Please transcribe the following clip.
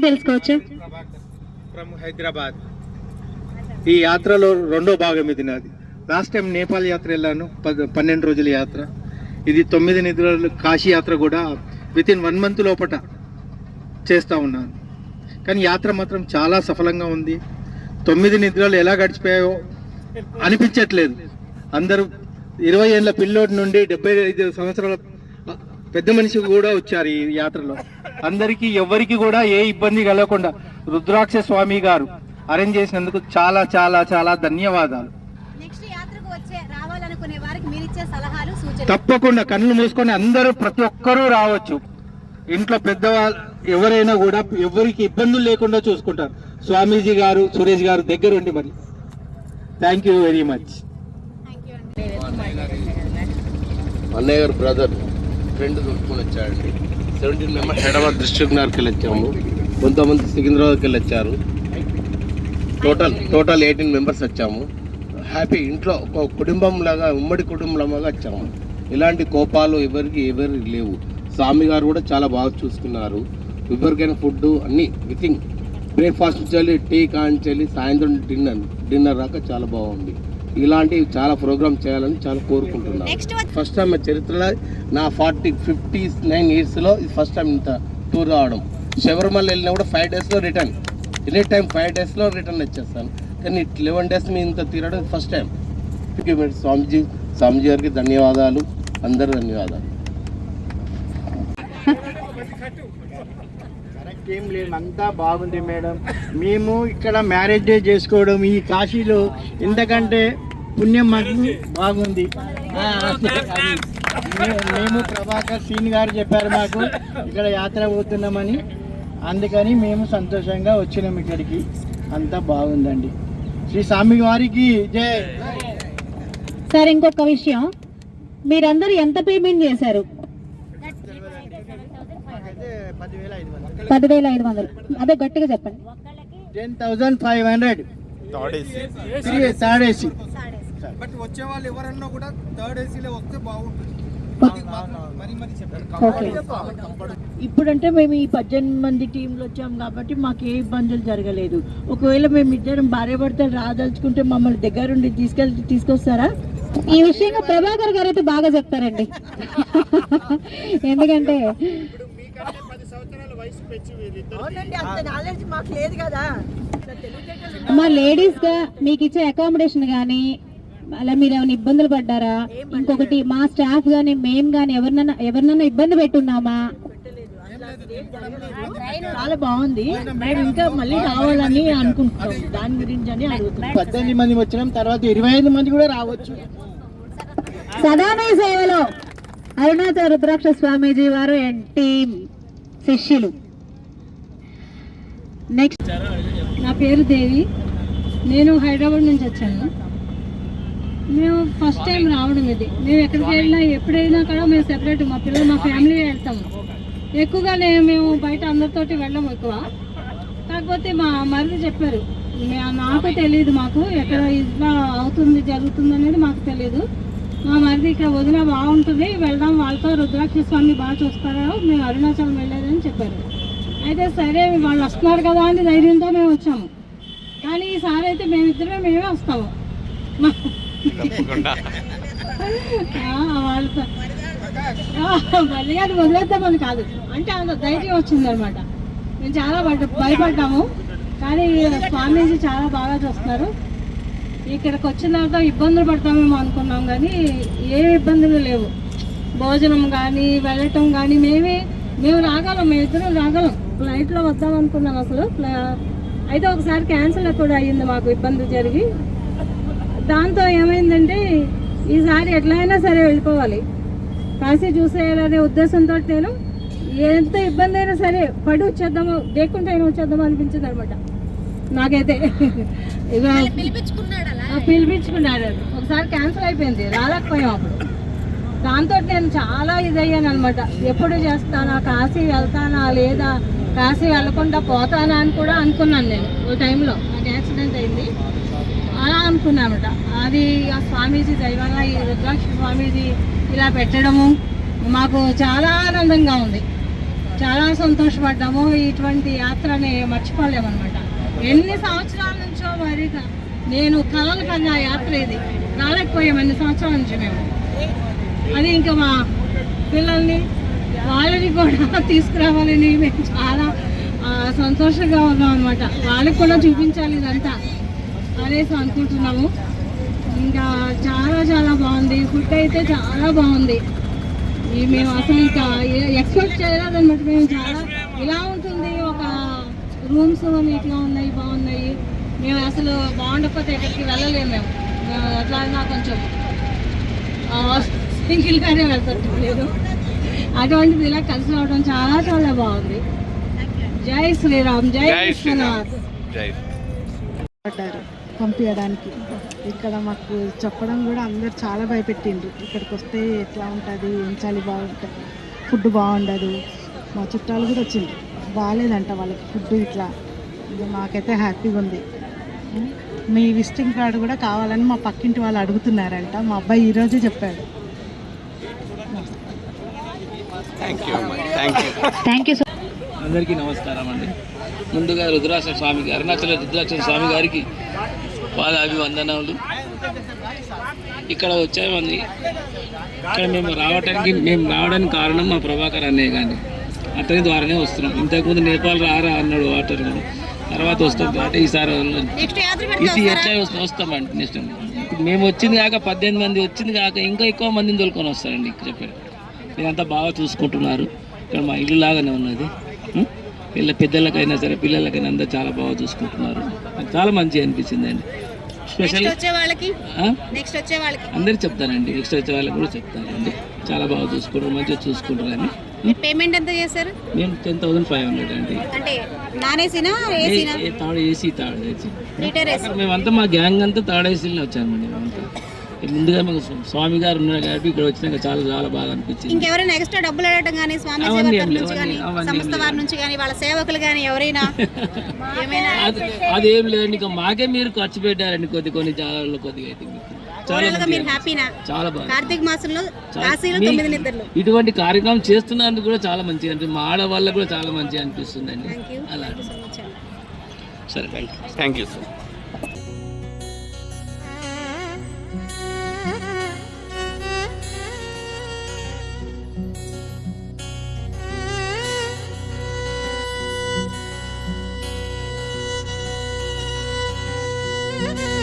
పేరు తెలుసుకోవచ్చు? ఫ్రమ్ హైదరాబాద్. ఈ యాత్రలో రెండో భాగం ఇది నాది. లాస్ట్ టైం నేపాల్ యాత్ర వెళ్ళాను, 12 రోజుల యాత్ర. ఇది 9 నిద్రలు. కాశీ యాత్ర కూడా వితిన్ 1 month లోపట చేస్తూ ఉన్నాను. కానీ యాత్ర మాత్రం చాలా సఫలంగా ఉంది. 9 నిద్రలు ఎలా గడిచిపోయాయో అనిపించట్లేదు. అందరూ 20 ఏళ్ళ పిల్లోటి నుండి 75 సంవత్సరాల పెద్ద మనిషి కూడా వచ్చారు ఈ యాత్రలో. అందరికీ ఎవరికి కూడా ఏ ఇబ్బంది కలగకుండా రుద్రాక్ష స్వామి గారు అరేంజ్ చేసినందుకు చాలా చాలా చాలా ధన్యవాదాలు. తప్పకుండా కళ్ళు మూసుకొని అందరూ ప్రతి ఒక్కరూ రావచ్చు. ఇంట్లో పెద్దవాళ్ళు ఎవరైనా కూడా ఎవరికి ఇబ్బందులు లేకుండా చూసుకుంటారు. స్వామీజీ గారు, సురేష్ గారు దగ్గరుండి. మరి థ్యాంక్ యూ వెరీ మచ్. అన్నయ్య గారు బ్రదర్ ఫ్రెండ్ దొరుకుని వచ్చాడండి. 17 మెంబర్స్ హైదరాబాద్ డిస్ట్రిక్ట్ నగర్కి వెళ్ళి వచ్చాము, కొంతమంది సికింద్రాబాద్కి వెళ్ళి వచ్చారు. టోటల్ 18 మెంబర్స్ వచ్చాము. హ్యాపీ. ఇంట్లో ఒక కుటుంబం లాగా, ఉమ్మడి కుటుంబంలాగా వచ్చాము. ఇలాంటి కోపాలు ఎవరికి లేవు. స్వామి గారు కూడా చాలా బాగా చూసుకున్నారు. ఎవరికైనా ఫుడ్ అన్నీ వితింగ్ బ్రేక్ఫాస్ట్ నుంచి టీ కాంచెల్లి సాయంత్రం డిన్నర్ దాకా చాలా బాగుంది. ఇలాంటివి చాలా ప్రోగ్రామ్ చేయాలని చాలా కోరుకుంటున్నాను. ఫస్ట్ టైం చరిత్రలో నా 59 ఇయర్స్లో ఇది ఫస్ట్ టైం ఇంత టూర్ రావడం. శబరిమల వెళ్ళినా కూడా 5 daysలో రిటర్న్. ఎనీ టైం 5 daysలో రిటర్న్ వచ్చేస్తాను. కానీ 11 days మీ ఇంత తిరగడం ఫస్ట్ టైం. స్వామిజీ గారికి ధన్యవాదాలు. అందరూ ధన్యవాదాలు. కరెక్ట్ ఏం లేదు, అంతా బాగుంది మేడం. మేము ఇక్కడ మ్యారేజ్ డే చేసుకోవడం ఈ కాశీలో ఎందుకంటే పుణ్యం మాకు బాగుంది. మేము ప్రభాకర్ సీన్ గారు చెప్పారు మాకు ఇక్కడ యాత్ర పోతున్నామని, అందుకని మేము సంతోషంగా వచ్చినాం ఇక్కడికి. అంతా బాగుందండి. శ్రీ స్వామి వారికి జై. సార్ ఇంకొక విషయం, మీరందరూ ఎంత పేమెంట్ చేశారు? 10,500. అదే గట్టిగా చెప్పండి. 10,500 థర్డ్ ఏసీ. బట్ వచ్చే వాళ్ళు ఎవరన్నా కూడా థర్డ్ ఏసీలో వస్తే బాగుంటుంది. ఇప్పుడంటే మేము ఈ 18 మంది టీంలో వచ్చాం కాబట్టి మాకు ఏ ఇబ్బందులు జరగలేదు. ఒకవేళ మేము ఇద్దరం భార్యాభర్తలు రాదలుచుకుంటే మమ్మల్ని దగ్గరుండి తీసుకొస్తారా? ఈ విషయంగా ప్రభాకర్ గారు అయితే బాగా చెప్తారండి. ఎందుకంటే మా లేడీస్ గా మీకు ఇచ్చే అకామిడేషన్ కానీ అలా మీరు ఏమైనా ఇబ్బందులు పడ్డారా? ఇంకొకటి మా స్టాఫ్ గానీ మేము కానీ ఎవరినన్నా ఇబ్బంది పెట్టున్నామా? చాలా బాగుంది. మేము ఇంకా మళ్ళీ రావాలని అనుకుంటున్నాం. దాని గురించి అని అడుగుతున్నాం. 18 మంది వచ్చినాం, తర్వాత 25 మంది కూడా రావచ్చు. సదామయ సేవలో అరుణాచల రుద్రాక్ష స్వామీజీ వారు అండ్ టీం శిష్యులు. నెక్స్ట్, నా పేరు దేవి. నేను హైదరాబాద్ నుంచి వచ్చాను. మేము ఫస్ట్ టైం రావడం ఇది. మేము ఎక్కడికి వెళ్ళినా ఎప్పుడైనా కూడా మేము సెపరేట్ మా పిల్లలు మా ఫ్యామిలీ వెళ్తాము. ఎక్కువగా మేము బయట అందరితోటి వెళ్ళము ఎక్కువ. కాకపోతే మా మరిది చెప్పారు, నాకు తెలియదు, మాకు ఎక్కడ ఇట్లా అవుతుంది జరుగుతుంది అనేది మాకు తెలియదు. మా మరిది ఇక్కడ వదిన బాగుంటుంది, వెళ్దాం వాళ్ళతో, రుద్రాక్ష స్వామి బాగా చూస్తారో, మేము అరుణాచలం వెళ్ళేదని చెప్పారు. అయితే సరే వాళ్ళు వస్తున్నారు కదా అని ధైర్యంతో మేము వచ్చాము. కానీ ఈసారి అయితే మేమే వస్తాము. వాళ్ళతో మళ్ళీ అది వదిలేద్దామని కాదు, అంటే అంత ధైర్యం వచ్చిందనమాట. మేము చాలా భయపడ్డాము. కానీ స్వామీజీ చాలా బాగా చూస్తున్నారు. ఇక్కడికి వచ్చిన తర్వాత ఇబ్బందులు పడతామేమో అనుకున్నాం, కానీ ఏ ఇబ్బందులు లేవు. భోజనం కానీ వెళ్ళటం కానీ మేము రాగలం, మేమిద్దరం రాగలం. ఫ్లైట్లో వద్దాం అనుకున్నాం అసలు. అయితే ఒకసారి క్యాన్సిల్ కూడా అయ్యింది మాకు, ఇబ్బంది జరిగి. దాంతో ఏమైందంటే ఈసారి ఎట్లయినా సరే వెళ్ళిపోవాలి, కాశీ చూసేయాలనే ఉద్దేశంతో నేను ఎంత ఇబ్బంది అయినా సరే పడి వచ్చేద్దాము, దేక్కుంటే అయినా వచ్చేద్దాము అనిపించింది అనమాట నాకైతే. ఇక పిలిపించుకున్నాడు. ఒకసారి క్యాన్సిల్ అయిపోయింది, రాలేకపోయాం అప్పుడు. దాంతో నేను చాలా ఇదయ్యాను అనమాట. ఎప్పుడు చేస్తానా, కాశీ వెళ్తానా లేదా, కాశీ వెళ్ళకుండా పోతానా అని కూడా అనుకున్నాను నేను. ఓ టైంలో నాకు యాక్సిడెంట్ అయింది, అలా అనుకున్నామట. అది ఆ స్వామీజీ దైవాల, ఈ రుద్రాక్ష స్వామీజీ ఇలా పెట్టడము మాకు చాలా ఆనందంగా ఉంది, చాలా సంతోషపడ్డామో ఇటువంటి యాత్రని మర్చిపోలేమన్నమాట. ఎన్ని సంవత్సరాల నుంచో మరి నేను కలలు కన్నా యాత్ర ఇది రాలేకపోయాము ఎన్ని సంవత్సరాల నుంచి మేము. అది ఇంకా మా పిల్లల్ని వాళ్ళని కూడా తీసుకురావాలని మేము చాలా సంతోషంగా ఉన్నాం అనమాట. వాళ్ళకి కూడా చూపించాలి ఇదంతా అనేసి అనుకుంటున్నాము. ఇంకా చాలా చాలా బాగుంది. ఫుడ్ అయితే చాలా బాగుంది. మేము అసలు ఇంకా ఎక్స్పెక్ట్ చేయలేదన్నమాట. మేము చాలా ఇలా ఉంటుంది, ఒక రూమ్స్ నీట్గా ఉన్నాయి, బాగున్నాయి. మేము అసలు బాగుండకపోతే ఎక్కడికి వెళ్ళలేము. మేము అట్లా కొంచెం సింగిల్గానే వెళ్తలేదు. అటువంటిది ఇలా కలిసి రావడం చాలా చాలా బాగుంది. జై శ్రీరామ్, జై విశ్వనాథ్. పడ్డారు పంపించడానికి. ఇక్కడ మాకు చెప్పడం కూడా అందరు చాలా భయపెట్టిండ్రు. ఇక్కడికి వస్తే ఎట్లా ఉంటుంది, ఏం చలి బాగుంటుంది, ఫుడ్ బాగుండదు. మా చుట్టాలు కూడా వచ్చిండ్రు, బాగాలేదంట వాళ్ళకి ఫుడ్. ఇట్లా మాకైతే హ్యాపీగా ఉంది. మీ విజిటింగ్ కార్డు కూడా కావాలని మా పక్కింటి వాళ్ళు అడుగుతున్నారంట. మా అబ్బాయి ఈరోజే చెప్పాడు. థ్యాంక్ యూ సో అందరికీ నమస్కారం అండి. ముందుగా రుద్రాక్ష స్వామికి, అరుణాచల రుద్రాక్ష స్వామి గారికి పాదాభివందనములు. ఇక్కడ వచ్చామండి. ఇక్కడ మేము రావడానికి కారణం మా ప్రభాకర్ అన్నయ్య కానీ, అతని ద్వారానే వస్తున్నాం. ఇంతకుముందు నేపాల్ రారా అన్నాడు వాటర్, తర్వాత వస్తాం. అంటే ఈసారి ఎట్లా వస్తామండి. నెక్స్ట్ మేము వచ్చింది కాక 18 మంది వచ్చింది కాక ఇంకా ఎక్కువ మందిని తోలుకొని వస్తారండి. ఇక్కడ చెప్పారు మీరంతా బాగా చూసుకుంటున్నారు. ఇక్కడ మా ఇల్లు లాగానే ఉన్నది. పెద్దలకైనా సరే పిల్లలకైనా అందరూ చాలా బాగా చూసుకుంటున్నారు. నాకు చాలా మంచిగా అనిపించింది అండి. స్పెషల్ అందరికి చెప్తానండి, నెక్స్ట్ వచ్చే వాళ్ళకి కూడా చెప్తానండి. చాలా బాగా చూసుకుంటారు, మంచిగా చూసుకుంటారు అని. పేమెంట్ ఎంత చేశారు? మేము 10,500 అండి. అంటే నాన్ ఏసీనా ఏసీనా? Third AC. మేమంతా మా గ్యాంగ్ అంతా థర్డ్ ఏసీలో వచ్చామండి. మేమంతా ముందుగా మాకు స్వామి గారు ఉన్నారు కాబట్టి ఇక్కడ వచ్చినాక చాలా చాలా బాగా అనిపించింది. ఇంకెవరైనా ఎక్స్ట్రా డబ్బులు అడగటం కానీ స్వామి నుంచి కానీ సంస్థ వారి నుంచి కానీ వాళ్ళ సేవకులు కానీ ఎవరైనా ఏమైనా? అదేం లేదండి, ఇక మాకే మీరు ఖర్చు పెట్టారండి కొన్ని జాగాల్లో కొద్దిగా. అయితే మీరు హ్యాపీనా? చాలా బాగా. కార్తీక మాసంలో కాశీలో 9 నిద్రలు ఇటువంటి కార్యక్రమం చేస్తున్నందుకు కూడా చాలా మంచిగా అనిపిస్తుంది. మా ఆడవాళ్ళకు కూడా చాలా మంచిగా అనిపిస్తుంది అండి. అలా సరే, thank you sir. Thank you.